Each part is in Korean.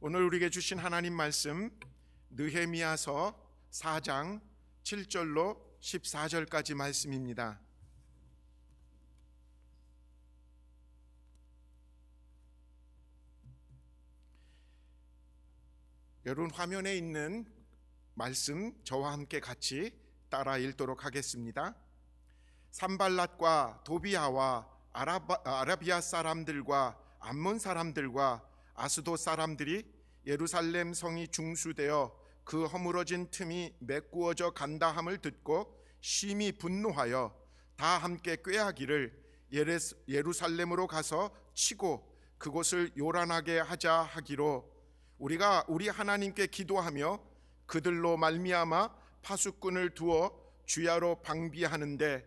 오늘 우리에게 주신 하나님 말씀 느헤미야서 4장 7절로 14절까지 말씀입니다. 여러분 화면에 있는 말씀 저와 함께 같이 따라 읽도록 하겠습니다. 산발랏과 도비아와 아라비아 사람들과 암몬 사람들과 아스돗 사람들이 예루살렘 성이 중수되어 그 허물어진 틈이 메꾸어져 간다함을 듣고 심히 분노하여 다 함께 꾀하기를 예루살렘으로 가서 치고 그곳을 요란하게 하자 하기로 우리가 우리 하나님께 기도하며 그들로 말미암아 파수꾼을 두어 주야로 방비하는데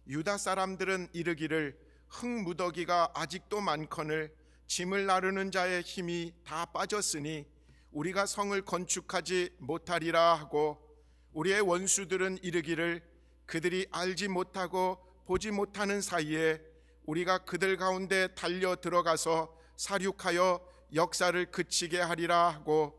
유다 사람들은 이르기를 흙무더기가 아직도 많거늘 짐을 나르는 자의 힘이 다 빠졌으니 우리가 성을 건축하지 못하리라 하고 우리의 원수들은 이르기를 그들이 알지 못하고 보지 못하는 사이에 우리가 그들 가운데 달려 들어가서 사륙하여 역사를 그치게 하리라 하고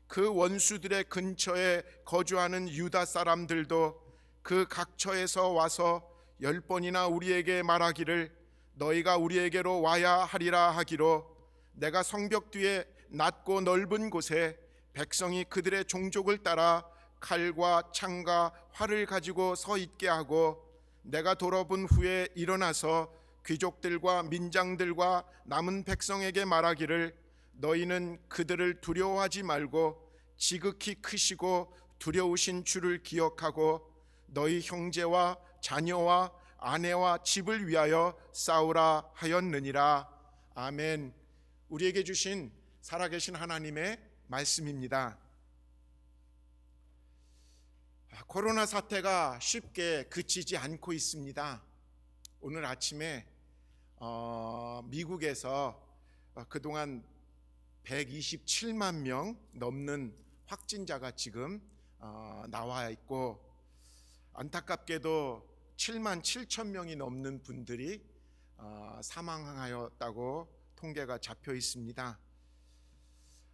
그 원수들의 근처에 거주하는 유다 사람들도 그 각처에서 와서 10번이나 우리에게 말하기를 너희가 우리에게로 와야 하리라 하기로 내가 성벽 뒤에 낮고 넓은 곳에 백성이 그들의 종족을 따라 칼과 창과 활을 가지고 서 있게 하고 내가 돌아본 후에 일어나서 귀족들과 민장들과 남은 백성에게 말하기를 너희는 그들을 두려워하지 말고 지극히 크시고 두려우신 주를 기억하고 너희 형제와 자녀와 아내와 집을 위하여 싸우라 하였느니라. 아멘. 우리에게 주신 살아계신 하나님의 말씀입니다. 코로나 사태가 쉽게 그치지 않고 있습니다. 오늘 아침에 미국에서 그동안 127만 명 넘는 확진자가 지금 나와 있고 안타깝게도 7만 7천 명이 넘는 분들이 사망하였다고 통계가 잡혀 있습니다.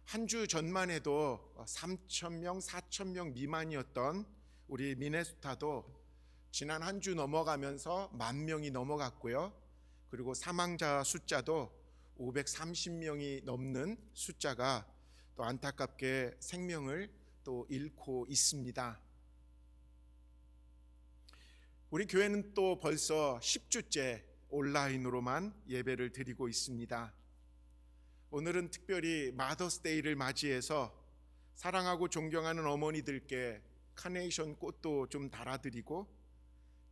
한 주 전만 해도 3천 명, 4천 명 미만이었던 우리 미네소타도 지난 한 주 넘어가면서 10,000명이 넘어갔고요. 그리고 사망자 숫자도 530명이 넘는 숫자가 또 안타깝게 생명을 또 잃고 있습니다. 우리 교회는 또 벌써 10주째 온라인으로만 예배를 드리고 있습니다. 오늘은 특별히 마더스데이를 맞이해서 사랑하고 존경하는 어머니들께 카네이션 꽃도 좀 달아드리고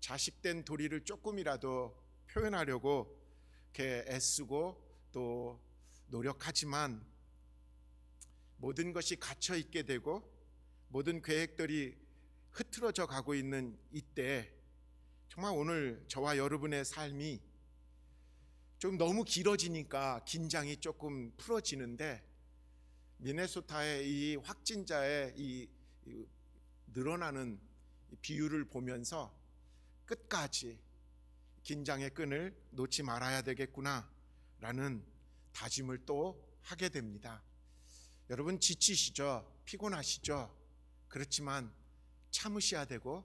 자식된 도리를 조금이라도 표현하려고 이렇게 애쓰고 또 노력하지만 모든 것이 갇혀 있게 되고 모든 계획들이 흐트러져 가고 있는 이때 정말 오늘 저와 여러분의 삶이 좀 너무 길어지니까 긴장이 조금 풀어지는데 미네소타의 이 확진자의 이 늘어나는 비율을 보면서 끝까지 긴장의 끈을 놓지 말아야 되겠구나라는 다짐을 또 하게 됩니다. 여러분 지치시죠? 피곤하시죠? 그렇지만 참으셔야 되고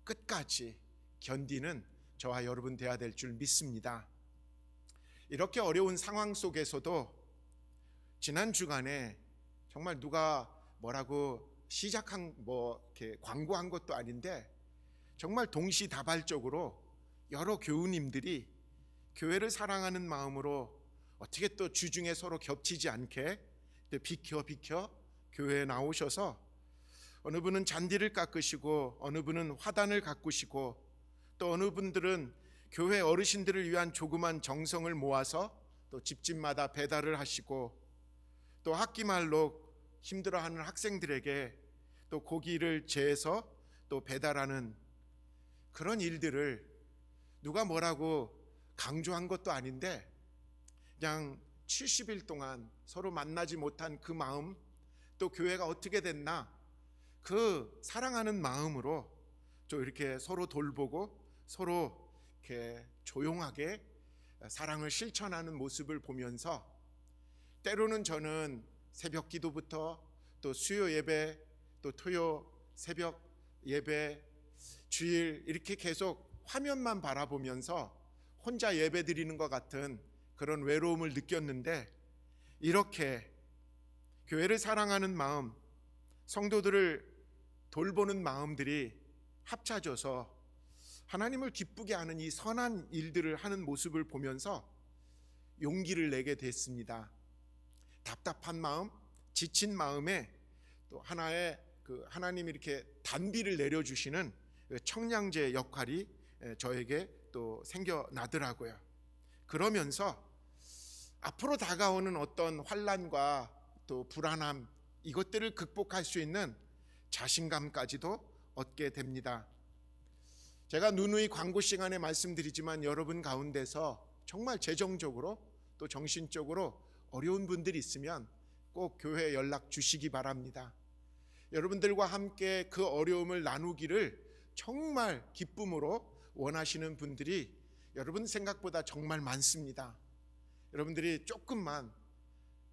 끝까지 견디는 저와 여러분 되어야 될 줄 믿습니다. 이렇게 어려운 상황 속에서도 지난 주간에 정말 누가 뭐라고 이렇게 광고한 것도 아닌데 정말 동시다발적으로 여러 교우님들이 교회를 사랑하는 마음으로 어떻게 또 주중에 서로 겹치지 않게 비켜 교회에 나오셔서 어느 분은 잔디를 깎으시고 어느 분은 화단을 가꾸시고 또 어느 분들은 교회 어르신들을 위한 조그만 정성을 모아서 또 집집마다 배달을 하시고 또 학기말로 힘들어하는 학생들에게 또 고기를 재서 또 배달하는 그런 일들을 누가 뭐라고 강조한 것도 아닌데 그냥 70일 동안 서로 만나지 못한 그 마음 또 교회가 어떻게 됐나 그 사랑하는 마음으로 좀 이렇게 서로 돌보고 서로 이렇게 조용하게 사랑을 실천하는 모습을 보면서 때로는 저는 새벽 기도부터 또 수요 예배, 또 토요 새벽 예배, 주일 이렇게 계속 화면만 바라보면서 혼자 예배 드리는 것 같은 그런 외로움을 느꼈는데, 이렇게 교회를 사랑하는 마음, 성도들을 돌보는 마음들이 합쳐져서 하나님을 기쁘게 하는 이 선한 일들을 하는 모습을 보면서 용기를 내게 됐습니다. 답답한 마음, 지친 마음에 또 하나의 하나님이 이렇게 단비를 내려주시는 청량제 역할이 저에게 또 생겨나더라고요. 그러면서 앞으로 다가오는 어떤 환난과 또 불안함, 이것들을 극복할 수 있는 자신감까지도 얻게 됩니다. 제가 누누이 광고 시간에 말씀드리지만 여러분 가운데서 정말 재정적으로 또 정신적으로 어려운 분들이 있으면 꼭 교회에 연락 주시기 바랍니다. 여러분들과 함께 그 어려움을 나누기를 정말 기쁨으로 원하시는 분들이 여러분 생각보다 정말 많습니다. 여러분들이 조금만,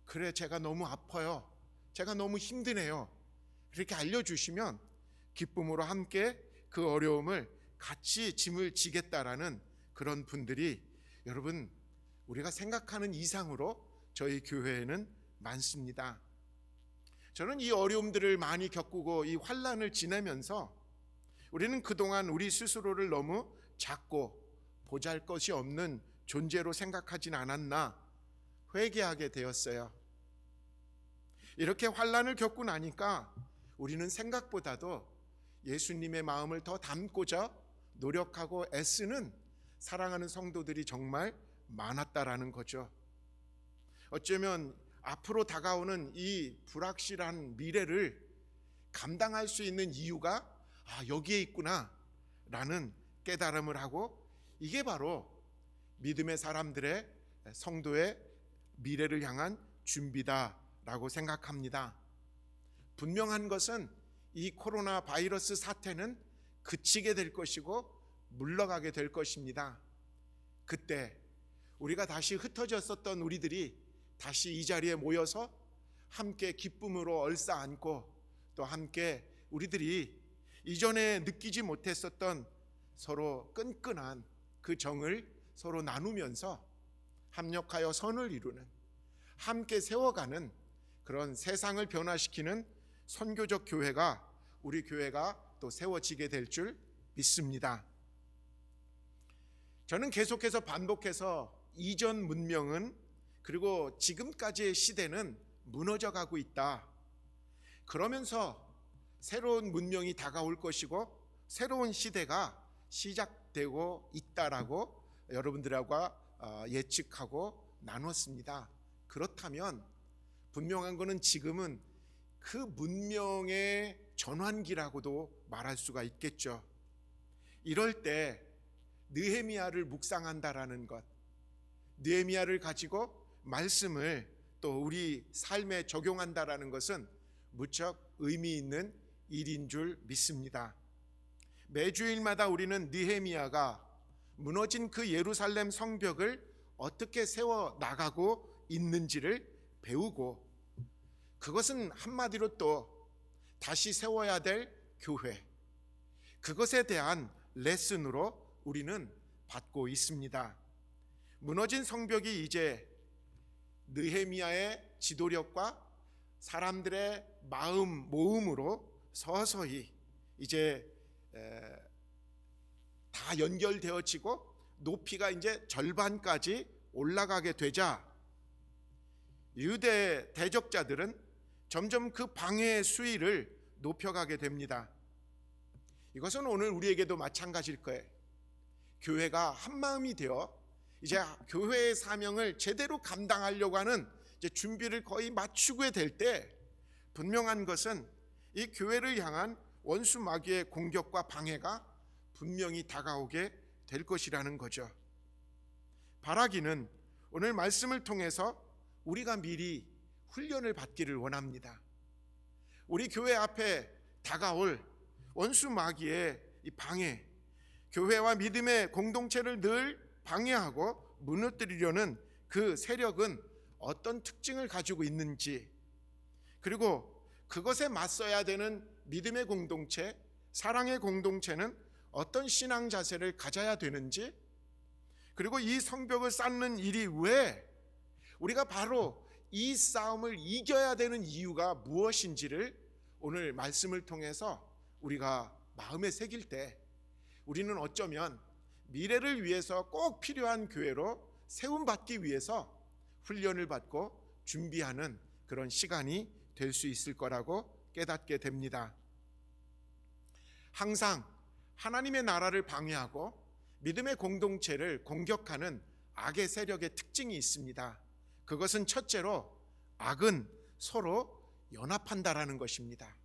그래 제가 너무 아파요, 제가 너무 힘드네요, 그렇게 알려주시면 기쁨으로 함께 그 어려움을 같이 짐을 지겠다라는 그런 분들이 여러분 우리가 생각하는 이상으로 저희 교회에는 많습니다. 저는 이 어려움들을 많이 겪고 이 환난을 지내면서 우리는 그동안 우리 스스로를 너무 작고 보잘것이 없는 존재로 생각하진 않았나 회개하게 되었어요. 이렇게 환난을 겪고 나니까 우리는 생각보다도 예수님의 마음을 더 담고자 노력하고 애쓰는 사랑하는 성도들이 정말 많았다라는 거죠. 어쩌면 앞으로 다가오는 이 불확실한 미래를 감당할 수 있는 이유가 여기에 있구나 라는 깨달음을 하고, 이게 바로 믿음의 사람들의, 성도의 미래를 향한 준비다라고 생각합니다. 분명한 것은 이 코로나 바이러스 사태는 그치게 될 것이고 물러가게 될 것입니다. 그때 우리가 다시 흩어졌었던 우리들이 다시 이 자리에 모여서 함께 기쁨으로 얼싸안고 또 함께 우리들이 이전에 느끼지 못했었던 서로 끈끈한 그 정을 서로 나누면서 합력하여 선을 이루는, 함께 세워가는 그런 세상을 변화시키는 선교적 교회가, 우리 교회가 또 세워지게 될 줄 믿습니다. 저는 계속해서 반복해서 이전 문명은, 그리고 지금까지의 시대는 무너져 가고 있다. 그러면서 새로운 문명이 다가올 것이고 새로운 시대가 시작되고 있다라고 여러분들하고 예측하고 나눴습니다. 그렇다면 분명한 것은 지금은 그 문명의 전환기라고도 말할 수가 있겠죠. 이럴 때 느헤미야를 묵상한다라는 것, 느헤미야를 가지고 말씀을 또 우리 삶에 적용한다라는 것은 무척 의미 있는 일인 줄 믿습니다. 매주일마다 우리는 느헤미야가 무너진 그 예루살렘 성벽을 어떻게 세워 나가고 있는지를 배우고, 그것은 한마디로 또 다시 세워야 될 교회, 그것에 대한 레슨으로 우리는 받고 있습니다. 무너진 성벽이 이제 느헤미야의 지도력과 사람들의 마음 모음으로 서서히 이제 다 연결되어지고 높이가 이제 절반까지 올라가게 되자 유대 대적자들은 점점 그 방해의 수위를 높여가게 됩니다. 이것은 오늘 우리에게도 마찬가지일 거예요. 교회가 한마음이 되어 이제 교회의 사명을 제대로 감당하려고 하는 이제 준비를 거의 마치게 될 때, 분명한 것은 이 교회를 향한 원수 마귀의 공격과 방해가 분명히 다가오게 될 것이라는 거죠. 바라기는 오늘 말씀을 통해서 우리가 미리 훈련을 받기를 원합니다. 우리 교회 앞에 다가올 원수 마귀의 이 방해, 교회와 믿음의 공동체를 늘 방해하고 무너뜨리려는 그 세력은 어떤 특징을 가지고 있는지, 그리고 그것에 맞서야 되는 믿음의 공동체, 사랑의 공동체는 어떤 신앙 자세를 가져야 되는지, 그리고 이 성벽을 쌓는 일이 왜 우리가 바로 이 싸움을 이겨야 되는 이유가 무엇인지를 오늘 말씀을 통해서 우리가 마음에 새길 때 우리는 어쩌면 미래를 위해서 꼭 필요한 교회로 세움받기 위해서 훈련을 받고 준비하는 그런 시간이 될 수 있을 거라고 깨닫게 됩니다. 항상 하나님의 나라를 방해하고 믿음의 공동체를 공격하는 악의 세력의 특징이 있습니다. 그것은 첫째로 악은 서로 연합한다라는 것입니다.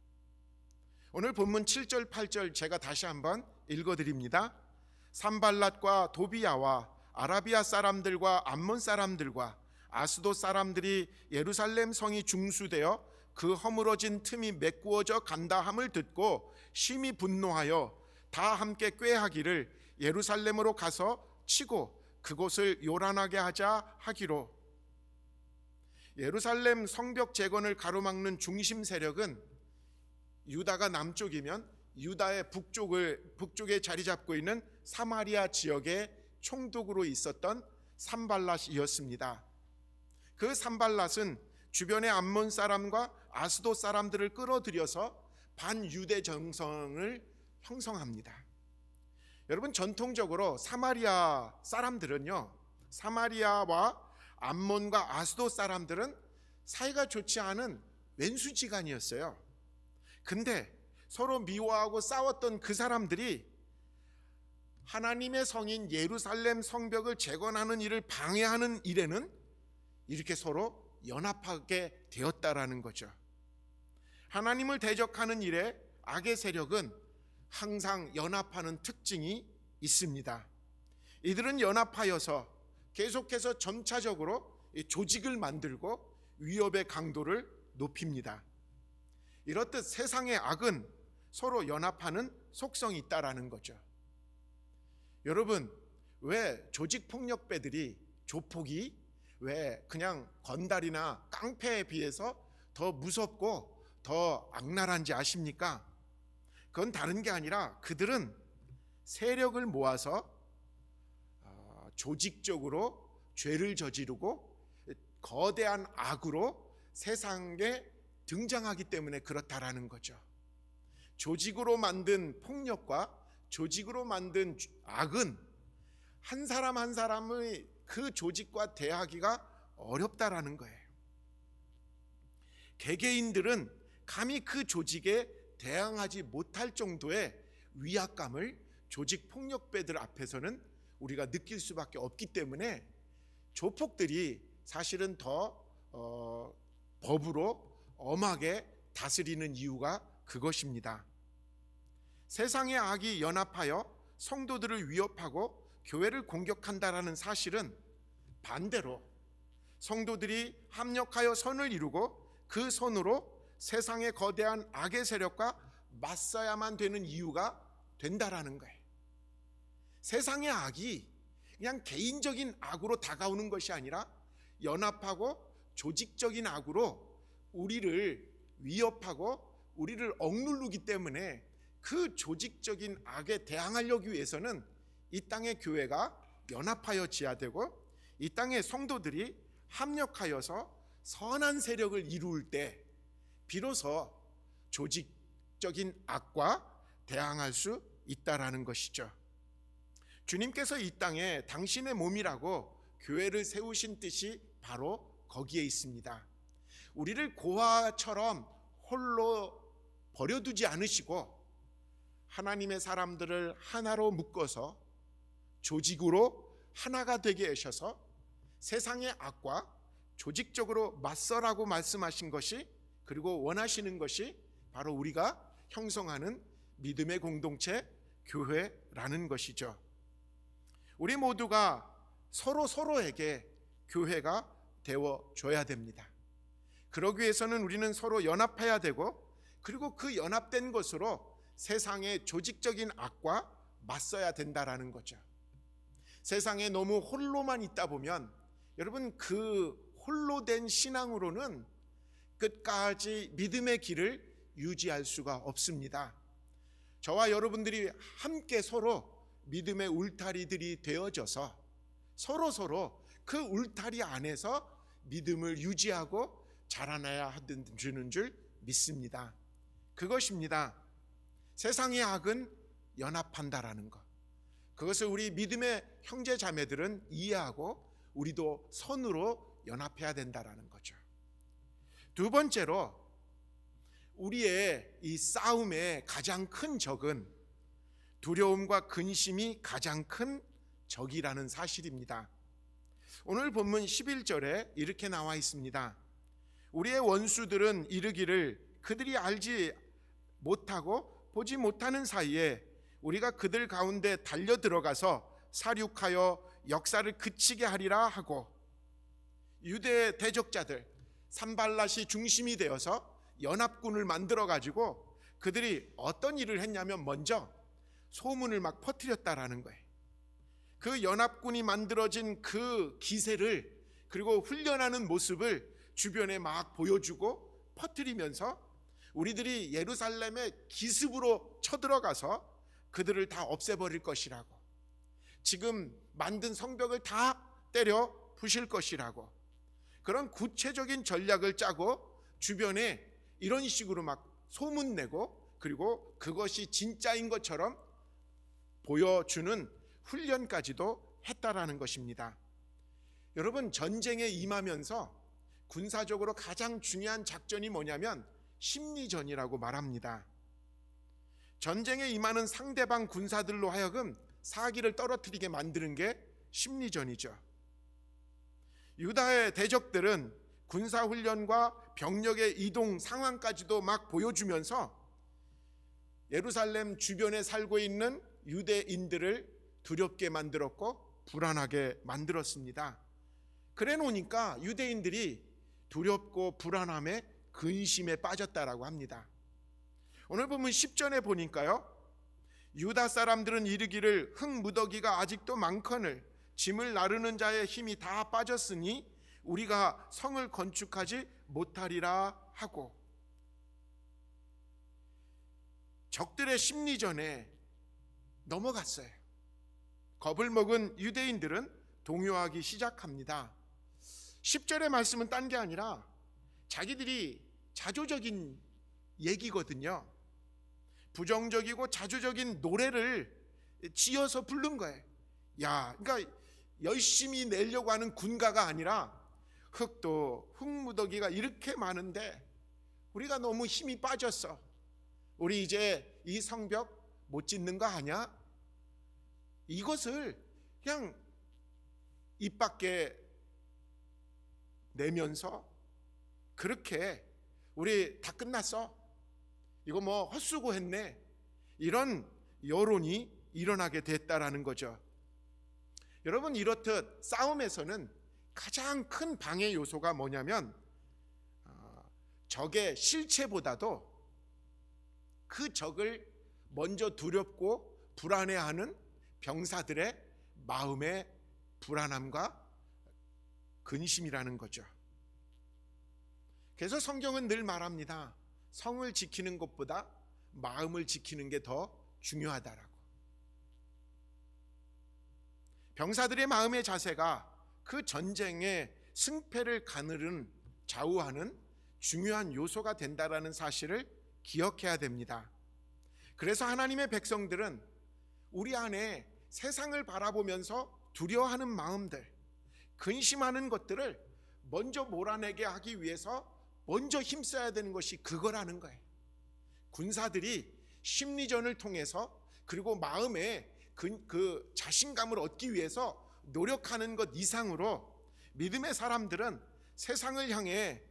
오늘 본문 7절 8절 제가 다시 한번 읽어드립니다. 산발랏과 도비야와 아라비아 사람들과 암몬 사람들과 아스돗 사람들이 예루살렘 성이 중수되어 그 허물어진 틈이 메꾸어져 간다 함을 듣고 심히 분노하여 다 함께 꾀하기를 예루살렘으로 가서 치고 그곳을 요란하게 하자 하기로. 예루살렘 성벽 재건을 가로막는 중심 세력은 유다가 남쪽이면 유다의 북쪽에 자리 잡고 있는 사마리아 지역의 총독으로 있었던 산발랏이었습니다. 그 산발랏은 주변의 암몬 사람과 아스돗 사람들을 끌어들여서 반유대 정성을 형성합니다. 여러분, 전통적으로 사마리아 사람들은요, 사마리아와 암몬과 아스돗 사람들은 사이가 좋지 않은 왼수지간이었어요. 근데 서로 미워하고 싸웠던 그 사람들이 하나님의 성인 예루살렘 성벽을 재건하는 일을 방해하는 일에는 이렇게 서로 연합하게 되었다라는 거죠. 하나님을 대적하는 일에 악의 세력은 항상 연합하는 특징이 있습니다. 이들은 연합하여서 계속해서 점차적으로 조직을 만들고 위협의 강도를 높입니다. 이렇듯 세상의 악은 서로 연합하는 속성이 있다라는 거죠. 여러분, 왜 조직폭력배들이 조폭이 왜 그냥 건달이나 깡패에 비해서 더 무섭고 더 악랄한지 아십니까? 그건 다른 게 아니라 그들은 세력을 모아서 조직적으로 죄를 저지르고 거대한 악으로 세상에 등장하기 때문에 그렇다라는 거죠. 조직으로 만든 폭력과 조직으로 만든 악은 한 사람 한 사람의 그 조직과 대하기가 어렵다라는 거예요. 개개인들은 감히 그 조직에 대항하지 못할 정도의 위압감을 조직 폭력배들 앞에서는 우리가 느낄 수밖에 없기 때문에 조폭들이 사실은 더 법으로 엄하게 다스리는 이유가 그것입니다. 세상의 악이 연합하여 성도들을 위협하고 교회를 공격한다라는 사실은 반대로 성도들이 합력하여 선을 이루고 그 선으로 세상의 거대한 악의 세력과 맞서야만 되는 이유가 된다라는 거예요. 세상의 악이 그냥 개인적인 악으로 다가오는 것이 아니라 연합하고 조직적인 악으로 우리를 위협하고 우리를 억누르기 때문에 그 조직적인 악에 대항하려기 위해서는 이 땅의 교회가 연합하여져야 되고 이 땅의 성도들이 합력하여서 선한 세력을 이룰 때 비로소 조직적인 악과 대항할 수 있다라는 것이죠. 주님께서 이 땅에 당신의 몸이라고 교회를 세우신 뜻이 바로 거기에 있습니다. 우리를 고아처럼 홀로 버려두지 않으시고 하나님의 사람들을 하나로 묶어서 조직으로 하나가 되게 하셔서 세상의 악과 조직적으로 맞서라고 말씀하신 것이, 그리고 원하시는 것이 바로 우리가 형성하는 믿음의 공동체 교회라는 것이죠. 우리 모두가 서로에게 교회가 되어줘야 됩니다. 그러기 위해서는 우리는 서로 연합해야 되고, 그리고 그 연합된 것으로 세상의 조직적인 악과 맞서야 된다라는 거죠. 세상에 너무 홀로만 있다 보면 여러분, 그 홀로 된 신앙으로는 끝까지 믿음의 길을 유지할 수가 없습니다. 저와 여러분들이 함께 서로 믿음의 울타리들이 되어져서 서로 그 울타리 안에서 믿음을 유지하고 자라나야 하는 줄 믿습니다. 그것입니다. 세상의 악은 연합한다라는 것. 그것을 우리 믿음의 형제 자매들은 이해하고 우리도 선으로 연합해야 된다라는 거죠. 두 번째로 우리의 이 싸움의 가장 큰 적은 두려움과 근심이 가장 큰 적이라는 사실입니다. 오늘 본문 11절에 이렇게 나와 있습니다. 우리의 원수들은 이르기를 그들이 알지 못하고 보지 못하는 사이에 우리가 그들 가운데 달려 들어가서 사륙하여 역사를 그치게 하리라 하고, 유대 대적자들 산발랏이 중심이 되어서 연합군을 만들어 가지고 그들이 어떤 일을 했냐면 먼저 소문을 막 퍼뜨렸다라는 거예요. 그 연합군이 만들어진 그 기세를 그리고 훈련하는 모습을 주변에 막 보여주고 퍼뜨리면서 우리들이 예루살렘의 기습으로 쳐들어가서 그들을 다 없애버릴 것이라고, 지금 만든 성벽을 다 때려 부실 것이라고, 그런 구체적인 전략을 짜고 주변에 이런 식으로 막 소문내고 그리고 그것이 진짜인 것처럼 보여주는 훈련까지도 했다라는 것입니다. 여러분, 전쟁에 임하면서 군사적으로 가장 중요한 작전이 뭐냐면 심리전이라고 말합니다. 전쟁에 임하는 상대방 군사들로 하여금 사기를 떨어뜨리게 만드는 게 심리전이죠. 유다의 대적들은 군사훈련과 병력의 이동 상황까지도 막 보여주면서 예루살렘 주변에 살고 있는 유대인들을 두렵게 만들었고 불안하게 만들었습니다. 그래 놓으니까 유대인들이 두렵고 불안함에 근심에 빠졌다라고 합니다. 오늘 보면 10절에 보니까요, 유다 사람들은 이르기를 흙무더기가 아직도 많거늘 짐을 나르는 자의 힘이 다 빠졌으니 우리가 성을 건축하지 못하리라 하고, 적들의 심리전에 넘어갔어요. 겁을 먹은 유대인들은 동요하기 시작합니다. 10절의 말씀은 딴 게 아니라 자기들이 자조적인 얘기거든요. 부정적이고 자조적인 노래를 지어서 부른 거예요. 그러니까 열심히 내려고 하는 군가가 아니라 흙무더기가 이렇게 많은데 우리가 너무 힘이 빠졌어. 우리 이제 이 성벽 못 짓는 거 아냐? 이것을 그냥 입 밖에 내면서 그렇게 우리 다 끝났어, 이거 뭐 헛수고했네, 이런 여론이 일어나게 됐다라는 거죠. 여러분, 이렇듯 싸움에서는 가장 큰 방해 요소가 뭐냐면 적의 실체보다도 그 적을 먼저 두렵고 불안해하는 병사들의 마음의 불안함과 근심이라는 거죠. 그래서 성경은 늘 말합니다. 성을 지키는 것보다 마음을 지키는 게 더 중요하다라고. 병사들의 마음의 자세가 그 전쟁의 승패를 가누는 좌우하는 중요한 요소가 된다라는 사실을 기억해야 됩니다. 그래서 하나님의 백성들은 우리 안에 세상을 바라보면서 두려워하는 마음들, 근심하는 것들을 먼저 몰아내게 하기 위해서 먼저 힘써야 되는 것이 그거라는 거예요. 군사들이 심리전을 통해서 그리고 마음에 그 자신감을 얻기 위해서 노력하는 것 이상으로 믿음의 사람들은 세상을 향해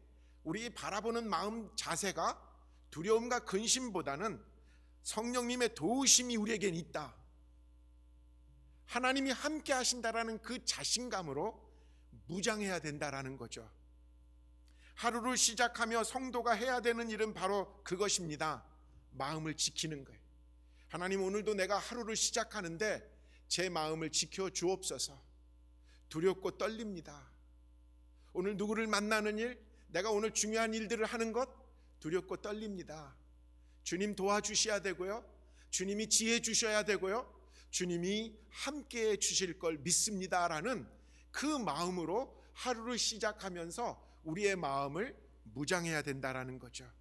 우리 바라보는 마음 자세가 두려움과 근심보다는 성령님의 도우심이 우리에겐 있다, 하나님이 함께 하신다라는 그 자신감으로 무장해야 된다라는 거죠. 하루를 시작하며 성도가 해야 되는 일은 바로 그것입니다. 마음을 지키는 거예요. 하나님, 오늘도 내가 하루를 시작하는데 제 마음을 지켜 주옵소서. 두렵고 떨립니다. 오늘 누구를 만나는 일, 내가 오늘 중요한 일들을 하는 것 두렵고 떨립니다. 주님 도와주셔야 되고요, 주님이 지혜 주셔야 되고요, 주님이 함께해 주실 걸 믿습니다라는 그 마음으로 하루를 시작하면서 우리의 마음을 무장해야 된다라는 거죠.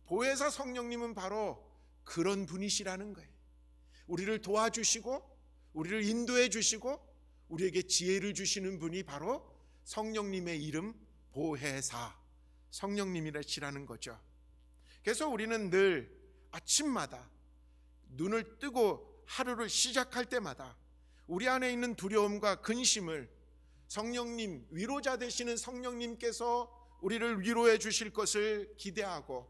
보혜사 성령님은 바로 그런 분이시라는 거예요. 우리를 도와주시고 우리를 인도해 주시고 우리에게 지혜를 주시는 분이 바로 성령님의 이름 보혜사 성령님이시라는 거죠. 그래서 우리는 늘 아침마다 눈을 뜨고 하루를 시작할 때마다 우리 안에 있는 두려움과 근심을 성령님, 위로자 되시는 성령님께서 우리를 위로해 주실 것을 기대하고,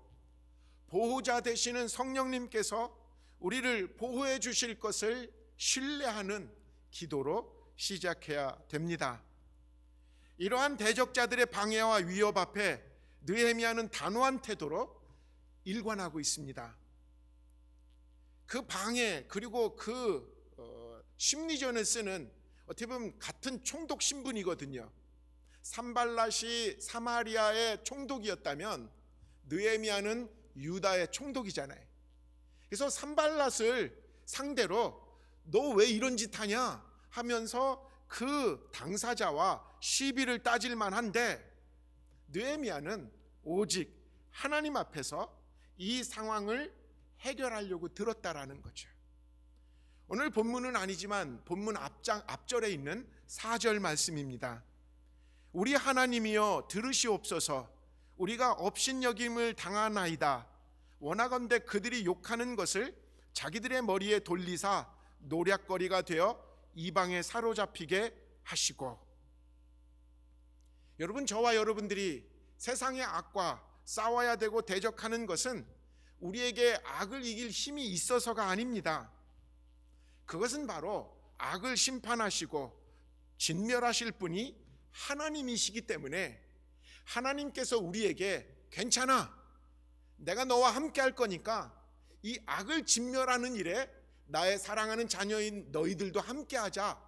보호자 되시는 성령님께서 우리를 보호해 주실 것을 신뢰하는 기도로 시작해야 됩니다. 이러한 대적자들의 방해와 위협 앞에 느헤미야는 단호한 태도로 일관하고 있습니다. 그 방해 그리고 그 심리전을 쓰는 어떻게 보면 같은 총독 신분이거든요. 산발랏이 사마리아의 총독이었다면 느헤미야는 유다의 총독이잖아요. 그래서 산발랏을 상대로 너 왜 이런 짓 하냐 하면서 그 당사자와 시비를 따질 만한데, 느헤미야는 오직 하나님 앞에서 이 상황을 해결하려고 들었다라는 거죠. 오늘 본문은 아니지만 본문 앞절에 있는 4절 말씀입니다. 우리 하나님이여 들으시옵소서. 우리가 업신여김을 당하나이다. 원하건대 그들이 욕하는 것을 자기들의 머리에 돌리사 노략거리가 되어 이방에 사로잡히게 하시고. 여러분, 저와 여러분들이 세상의 악과 싸워야 되고 대적하는 것은 우리에게 악을 이길 힘이 있어서가 아닙니다. 그것은 바로 악을 심판하시고 진멸하실 분이 하나님이시기 때문에 하나님께서 우리에게 괜찮아, 내가 너와 함께 할 거니까 이 악을 진멸하는 일에 나의 사랑하는 자녀인 너희들도 함께 하자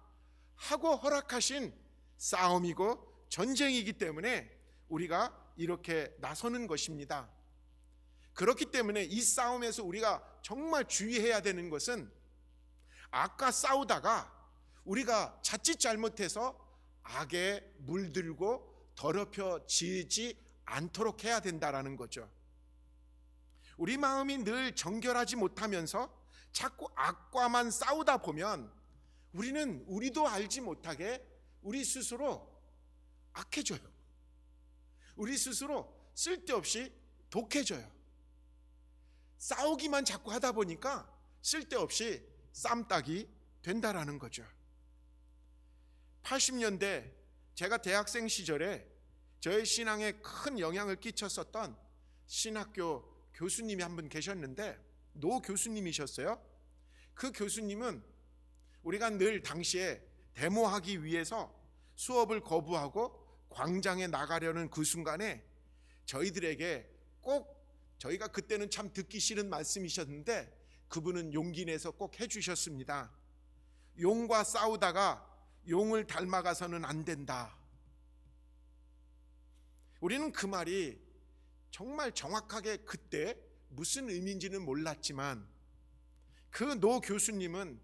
하고 허락하신 싸움이고 전쟁이기 때문에 우리가 이렇게 나서는 것입니다. 그렇기 때문에 이 싸움에서 우리가 정말 주의해야 되는 것은 악과 싸우다가 우리가 자칫 잘못해서 악에 물들고 더럽혀지지 않도록 해야 된다라는 거죠. 우리 마음이 늘 정결하지 못하면서 자꾸 악과만 싸우다 보면 우리는 우리도 알지 못하게 우리 스스로 악해져요. 우리 스스로 쓸데없이 독해져요. 싸우기만 자꾸 하다 보니까 쓸데없이 쌈딱이 된다라는 거죠. 80년대 제가 대학생 시절에 저의 신앙에 큰 영향을 끼쳤었던 신학교 교수님이 한 분 계셨는데, 노 교수님이셨어요. 그 교수님은 우리가 늘 당시에 데모하기 위해서 수업을 거부하고 광장에 나가려는 그 순간에 저희들에게 꼭, 저희가 그때는 참 듣기 싫은 말씀이셨는데 그분은 용기 내서 꼭 해주셨습니다. 용과 싸우다가 용을 닮아가서는 안 된다. 우리는 그 말이 정말 정확하게 그때 무슨 의미인지는 몰랐지만 그 노 교수님은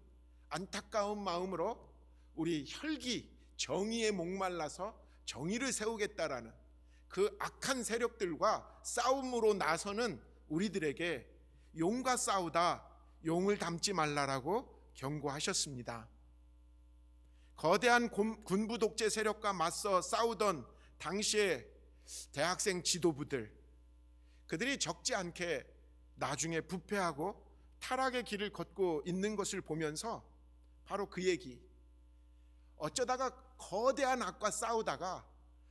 안타까운 마음으로 우리 혈기, 정의에 목말라서 정의를 세우겠다라는 그 악한 세력들과 싸움으로 나서는 우리들에게 용과 싸우다 용을 닮지 말라라고 경고하셨습니다. 거대한 군부 독재 세력과 맞서 싸우던 당시의 대학생 지도부들, 그들이 적지 않게 나중에 부패하고 타락의 길을 걷고 있는 것을 보면서 바로 그 얘기, 어쩌다가 거대한 악과 싸우다가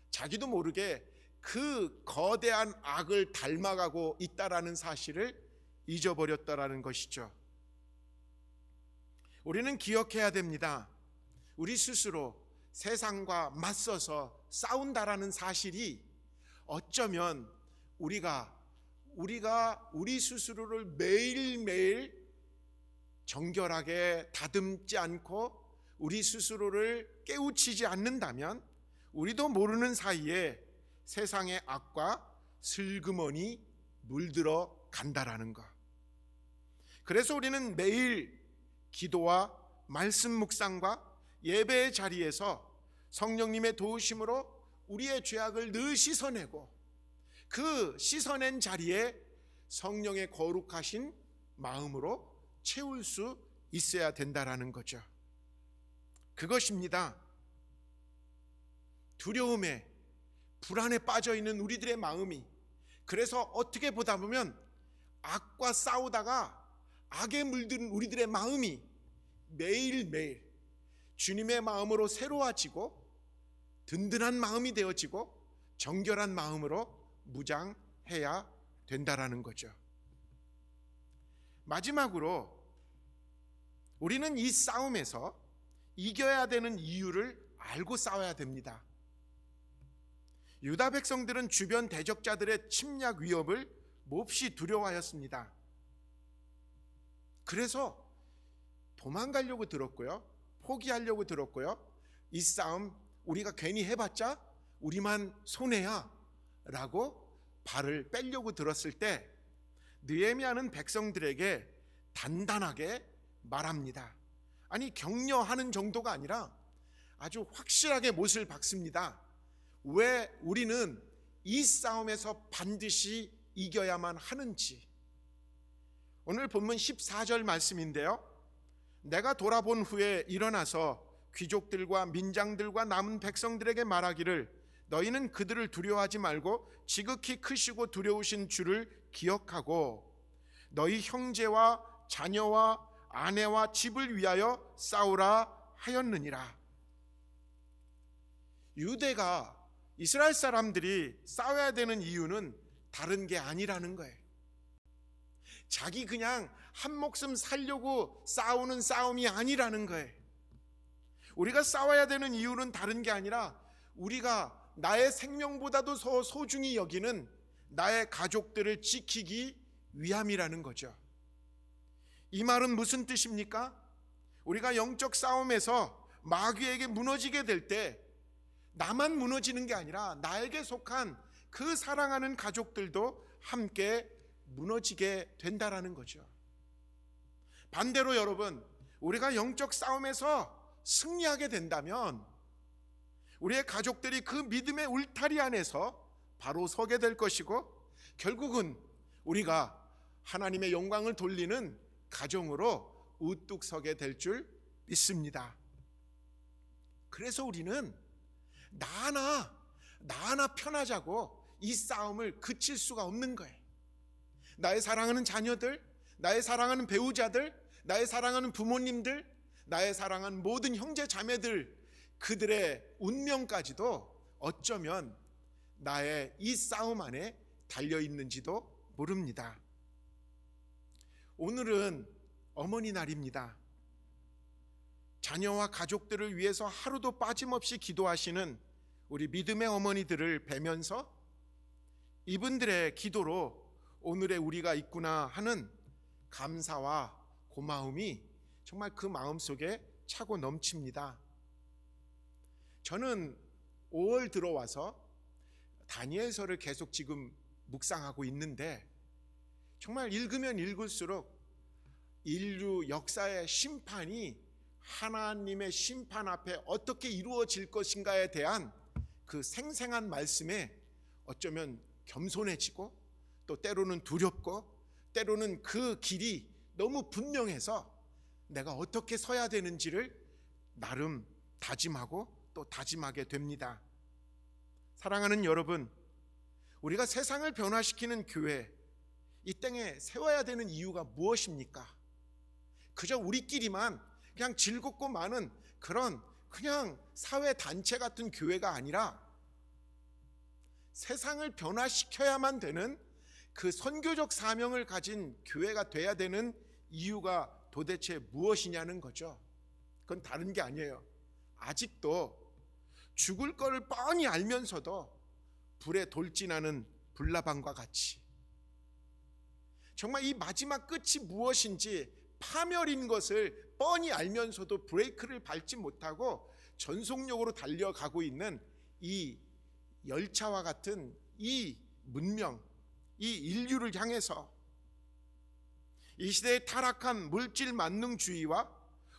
자기도 모르게 그 거대한 악을 닮아가고 있다라는 사실을 잊어버렸다라는 것이죠. 우리는 기억해야 됩니다. 우리 스스로 세상과 맞서서 싸운다라는 사실이 어쩌면 우리가 우리 스스로를 매일매일 정결하게 다듬지 않고 우리 스스로를 깨우치지 않는다면 우리도 모르는 사이에 세상의 악과 슬그머니 물들어 간다라는 것. 그래서 우리는 매일 기도와 말씀 묵상과 예배의 자리에서 성령님의 도우심으로 우리의 죄악을 늘 씻어내고 그 씻어낸 자리에 성령의 거룩하신 마음으로 채울 수 있어야 된다라는 거죠. 그것입니다. 두려움에 불안에 빠져 있는 우리들의 마음이, 그래서 어떻게 보다 보면 악과 싸우다가 악에 물든 우리들의 마음이 매일매일 주님의 마음으로 새로워지고 든든한 마음이 되어지고 정결한 마음으로 무장해야 된다라는 거죠. 마지막으로 우리는 이 싸움에서 이겨야 되는 이유를 알고 싸워야 됩니다. 유다 백성들은 주변 대적자들의 침략 위협을 몹시 두려워하였습니다. 그래서 도망가려고 들었고요, 포기하려고 들었고요, 이 싸움 우리가 괜히 해봤자 우리만 손해야 라고 발을 빼려고 들었을 때 느헤미야는 백성들에게 단단하게 말합니다. 아니, 격려하는 정도가 아니라 아주 확실하게 못을 박습니다. 왜 우리는 이 싸움에서 반드시 이겨야만 하는지. 오늘 본문 14절 말씀인데요, 내가 돌아본 후에 일어나서 귀족들과 민장들과 남은 백성들에게 말하기를 너희는 그들을 두려워하지 말고 지극히 크시고 두려우신 주를 기억하고 너희 형제와 자녀와 아내와 집을 위하여 싸우라 하였느니라. 유대가, 이스라엘 사람들이 싸워야 되는 이유는 다른 게 아니라는 거예요. 자기 그냥 한 목숨 살려고 싸우는 싸움이 아니라는 거예요. 우리가 싸워야 되는 이유는 다른 게 아니라 우리가 나의 생명보다도 소중히 여기는 나의 가족들을 지키기 위함이라는 거죠. 이 말은 무슨 뜻입니까? 우리가 영적 싸움에서 마귀에게 무너지게 될 때 나만 무너지는 게 아니라 나에게 속한 그 사랑하는 가족들도 함께 무너지게 된다라는 거죠. 반대로 여러분, 우리가 영적 싸움에서 승리하게 된다면 우리의 가족들이 그 믿음의 울타리 안에서 바로 서게 될 것이고 결국은 우리가 하나님의 영광을 돌리는 가정으로 우뚝 서게 될 줄 믿습니다. 그래서 우리는 나 하나 편하자고 이 싸움을 그칠 수가 없는 거예요. 나의 사랑하는 자녀들, 나의 사랑하는 배우자들, 나의 사랑하는 부모님들, 나의 사랑하는 모든 형제 자매들, 그들의 운명까지도 어쩌면 나의 이 싸움 안에 달려있는지도 모릅니다. 오늘은 어머니 날입니다. 자녀와 가족들을 위해서 하루도 빠짐없이 기도하시는 우리 믿음의 어머니들을 뵈면서 이분들의 기도로 오늘의 우리가 있구나 하는 감사와 고마움이 정말 그 마음속에 차고 넘칩니다. 저는 5월 들어와서 다니엘서를 계속 지금 묵상하고 있는데 정말 읽으면 읽을수록 인류 역사의 심판이 하나님의 심판 앞에 어떻게 이루어질 것인가에 대한 그 생생한 말씀에 어쩌면 겸손해지고 또 때로는 두렵고 때로는 그 길이 너무 분명해서 내가 어떻게 서야 되는지를 나름 다짐하고 또 다짐하게 됩니다. 사랑하는 여러분, 우리가 세상을 변화시키는 교회, 이 땅에 세워야 되는 이유가 무엇입니까? 그저 우리끼리만 그냥 즐겁고 많은 그런 그냥 사회 단체 같은 교회가 아니라 세상을 변화시켜야만 되는 그 선교적 사명을 가진 교회가 돼야 되는 이유가 도대체 무엇이냐는 거죠. 그건 다른 게 아니에요. 아직도 죽을 거를 뻔히 알면서도 불에 돌진하는 불나방과 같이 정말 이 마지막 끝이 무엇인지 파멸인 것을 뻔히 알면서도 브레이크를 밟지 못하고 전속력으로 달려가고 있는 이 열차와 같은 이 문명, 이 인류를 향해서 이 시대의 타락한 물질 만능주의와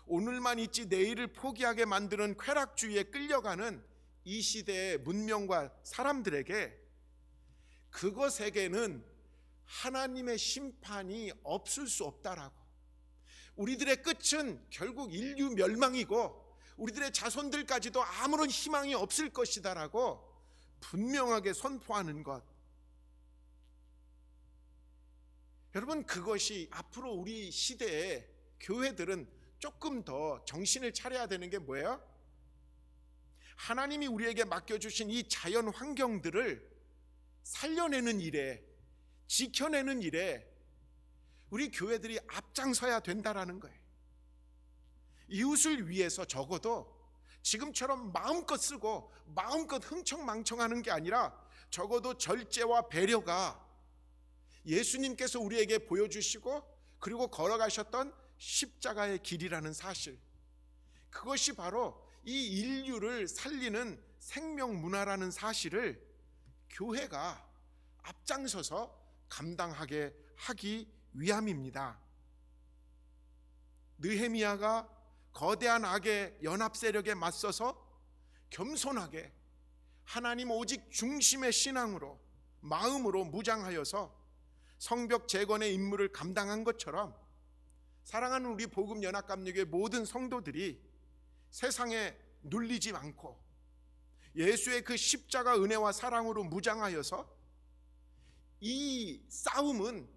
오늘만 있지 내일을 포기하게 만드는 쾌락주의에 끌려가는 이 시대의 문명과 사람들에게 그것에게는 하나님의 심판이 없을 수 없다라고, 우리들의 끝은 결국 인류 멸망이고 우리들의 자손들까지도 아무런 희망이 없을 것이다라고 분명하게 선포하는 것. 여러분, 그것이 앞으로 우리 시대에 교회들은 조금 더 정신을 차려야 되는 게 뭐예요? 하나님이 우리에게 맡겨주신 이 자연 환경들을 살려내는 일에, 지켜내는 일에 우리 교회들이 앞장서야 된다라는 거예요. 이웃을 위해서 적어도 지금처럼 마음껏 쓰고 마음껏 흥청망청하는 게 아니라 적어도 절제와 배려가 예수님께서 우리에게 보여주시고 그리고 걸어가셨던 십자가의 길이라는 사실, 그것이 바로 이 인류를 살리는 생명 문화라는 사실을 교회가 앞장서서 감당하게 하기 위함입니다. 느헤미야가 거대한 악의 연합 세력에 맞서서 겸손하게 하나님 오직 중심의 신앙으로, 마음으로 무장하여서 성벽 재건의 임무를 감당한 것처럼 사랑하는 우리 복음연합감력의 모든 성도들이 세상에 눌리지 않고 예수의 그 십자가 은혜와 사랑으로 무장하여서 이 싸움은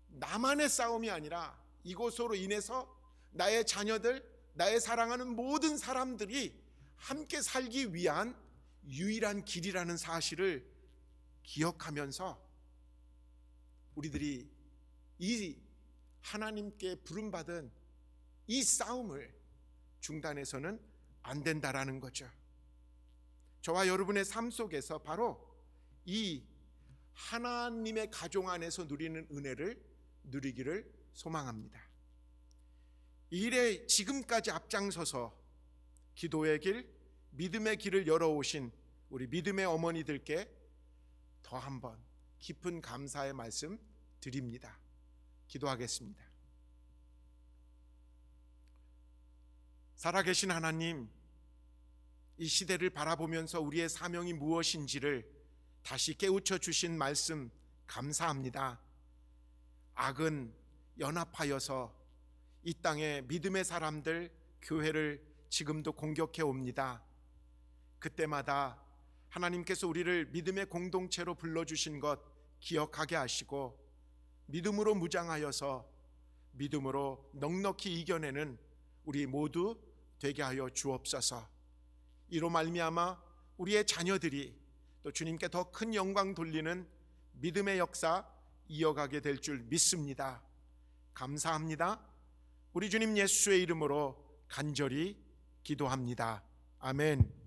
나만의 싸움이 아니라 이것으로 인해서 나의 자녀들, 나의 사랑하는 모든 사람들이 함께 살기 위한 유일한 길이라는 사실을 기억하면서 우리들이 이 하나님께 부름받은 이 싸움을 중단해서는 안 된다라는 거죠. 저와 여러분의 삶 속에서 바로 이 하나님의 가정 안에서 누리는 은혜를 누리기를 소망합니다. 이 일에 지금까지 앞장서서 기도의 길, 믿음의 길을 열어오신 우리 믿음의 어머니들께 더 한번 깊은 감사의 말씀 드립니다. 기도하겠습니다. 살아계신 하나님, 이 시대를 바라보면서 우리의 사명이 무엇인지를 다시 깨우쳐 주신 말씀 감사합니다. 악은 연합하여서 이 땅의 믿음의 사람들, 교회를 지금도 공격해 옵니다. 그때마다 하나님께서 우리를 믿음의 공동체로 불러주신 것 기억하게 하시고 믿음으로 무장하여서 믿음으로 넉넉히 이겨내는 우리 모두 되게 하여 주옵소서. 이로 말미암아 우리의 자녀들이 또 주님께 더 큰 영광 돌리는 믿음의 역사 이어가게 될 줄 믿습니다. 감사합니다. 우리 주님 예수의 이름으로 간절히 기도합니다. 아멘.